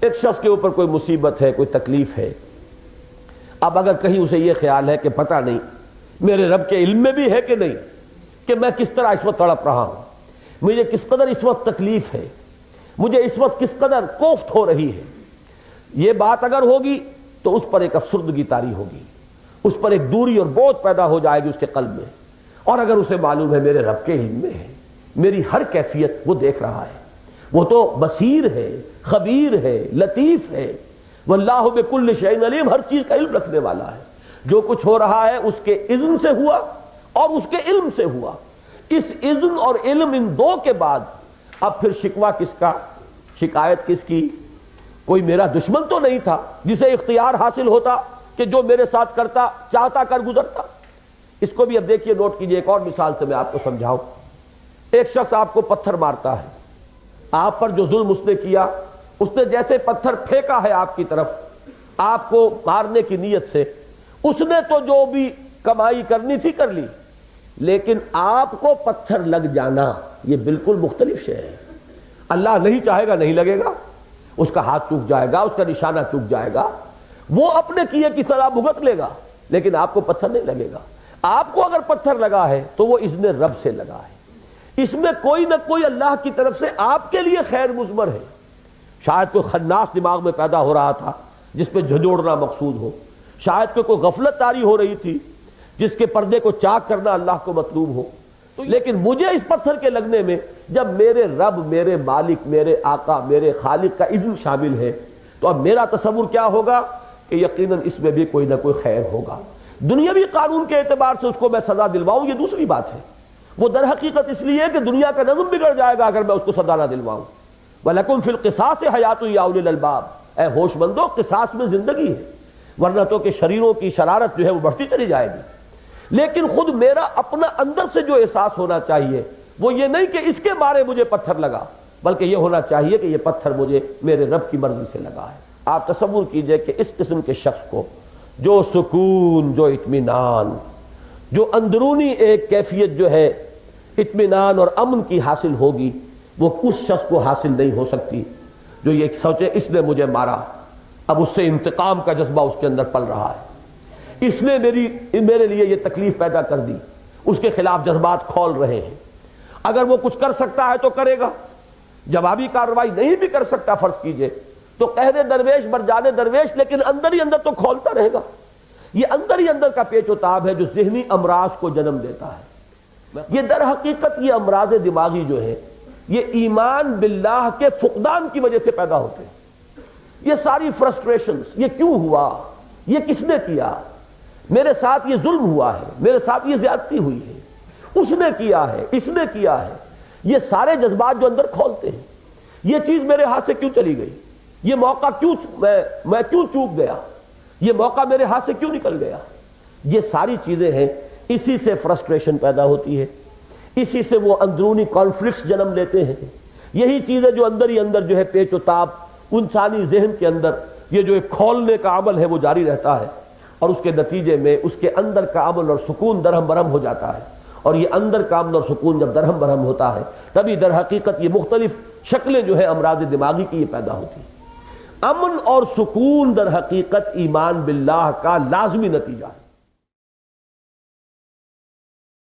ایک شخص کے اوپر کوئی مصیبت ہے، کوئی تکلیف ہے، اب اگر کہیں اسے یہ خیال ہے کہ پتہ نہیں میرے رب کے علم میں بھی ہے کہ نہیں کہ میں کس طرح اس وقت تڑپ رہا ہوں، مجھے کس قدر اس وقت تکلیف ہے، مجھے اس وقت کس قدر کوفت ہو رہی ہے، یہ بات اگر ہوگی تو اس پر ایک افسردگی طاری ہوگی، اس پر ایک دوری اور بوجھ پیدا ہو جائے گی اس کے قلب میں۔ اور اگر اسے معلوم ہے میرے رب کے علم میں ہے، میری ہر کیفیت وہ دیکھ رہا ہے، وہ تو بصیر ہے، خبیر ہے، لطیف ہے، واللہ بکل شیء علیم، ہر چیز کا علم رکھنے والا ہے، جو کچھ ہو رہا ہے اس کے اذن سے ہوا اور اس کے علم سے ہوا۔ اس اذن اور علم ان دو کے بعد اب پھر شکوہ کس کا، شکایت کس کی؟ کوئی میرا دشمن تو نہیں تھا جسے اختیار حاصل ہوتا کہ جو میرے ساتھ کرتا چاہتا کر گزرتا۔ اس کو بھی اب دیکھیے، نوٹ کیجئے، ایک اور مثال سے میں آپ کو سمجھاؤں۔ ایک شخص آپ کو پتھر مارتا ہے، آپ پر جو ظلم اس نے کیا، اس نے جیسے پتھر پھینکا ہے آپ کی طرف آپ کو مارنے کی نیت سے، اس نے تو جو بھی کمائی کرنی تھی کر لی، لیکن آپ کو پتھر لگ جانا یہ بالکل مختلف شے ہے۔ اللہ نہیں چاہے گا نہیں لگے گا، اس کا ہاتھ چوک جائے گا، اس کا نشانہ چوک جائے گا، وہ اپنے کیے کی سزا بھگت لے گا، لیکن آپ کو پتھر نہیں لگے گا۔ آپ کو اگر پتھر لگا ہے تو وہ اذن رب سے لگا ہے، اس میں کوئی نہ کوئی اللہ کی طرف سے آپ کے لیے خیر مضمر ہے۔ شاید کوئی خناس دماغ میں پیدا ہو رہا تھا جس پہ جھنجھوڑنا مقصود ہو، شاید کوئی غفلت طاری ہو رہی تھی جس کے پردے کو چاک کرنا اللہ کو مطلوب ہو، لیکن مجھے اس پتھر کے لگنے میں جب میرے رب، میرے مالک، میرے آقا، میرے خالق کا اذن شامل ہے تو اب میرا تصور کیا ہوگا کہ یقیناً اس میں بھی کوئی نہ کوئی خیر ہوگا۔ دنیاوی قانون کے اعتبار سے اس کو میں سزا دلواؤں یہ دوسری بات ہے، وہ در حقیقت اس لیے کہ دنیا کا نظم بگڑ جائے گا اگر میں اس کو سزا نہ دلواؤں۔ وَلَكُمْ فِي الْقِصَاصِ حَيَاتٌ يَا أُولِي الْأَلْبَابِ، اے ہوش مندو، قصاص میں زندگی ہے، ورنہ تو کہ شریروں کی شرارت جو ہے وہ بڑھتی چلی جائے گی۔ لیکن خود میرا اپنا اندر سے جو احساس ہونا چاہیے وہ یہ نہیں کہ اس کے بارے مجھے پتھر لگا، بلکہ یہ ہونا چاہیے کہ یہ پتھر مجھے میرے رب کی مرضی سے لگا ہے۔ آپ تصور کیجئے کہ اس قسم کے شخص کو جو سکون، جو اطمینان، جو اندرونی ایک کیفیت جو ہے اطمینان اور امن کی حاصل ہوگی، وہ اس شخص کو حاصل نہیں ہو سکتی جو یہ سوچے اس نے مجھے مارا، اب اس سے انتقام کا جذبہ اس کے اندر پل رہا ہے، اس نے میرے لیے یہ تکلیف پیدا کر دی، اس کے خلاف جذبات کھول رہے ہیں۔ اگر وہ کچھ کر سکتا ہے تو کرے گا، جوابی کارروائی نہیں بھی کر سکتا فرض کیجئے تو قہر درویش بر جانے درویش، لیکن اندر ہی اندر تو کھولتا رہے گا۔ یہ اندر ہی اندر کا پیچ و تاب ہے جو ذہنی امراض کو جنم دیتا ہے۔ یہ در حقیقت یہ امراض دماغی جو ہے یہ ایمان باللہ کے فقدان کی وجہ سے پیدا ہوتے ہیں۔ یہ ساری فرسٹریشنز، یہ کیوں ہوا، یہ کس نے کیا، میرے ساتھ یہ ظلم ہوا ہے، میرے ساتھ یہ زیادتی ہوئی ہے، اس نے کیا ہے، اس نے کیا ہے، یہ سارے جذبات جو اندر کھولتے ہیں، یہ چیز میرے ہاتھ سے کیوں چلی گئی، یہ موقع کیوں میں کیوں چوک گیا، یہ موقع میرے ہاتھ سے کیوں نکل گیا، یہ ساری چیزیں ہیں۔ اسی سے فرسٹریشن پیدا ہوتی ہے، اسی سے وہ اندرونی کانفلکٹس جنم لیتے ہیں، یہی چیزیں جو اندر ہی اندر جو ہے پیچ و تاب انسانی ذہن کے اندر یہ جو ایک کھولنے کا عمل ہے وہ جاری رہتا ہے، اور اس کے نتیجے میں اس کے اندر کا امن اور سکون درہم برہم ہو جاتا ہے، اور یہ اندر کا امن اور سکون جب درہم برہم ہوتا ہے تبھی در حقیقت یہ مختلف شکلیں جو ہے امراض دماغی کی یہ پیدا ہوتی ہیں۔ امن اور سکون در حقیقت ایمان باللہ کا لازمی نتیجہ ہے۔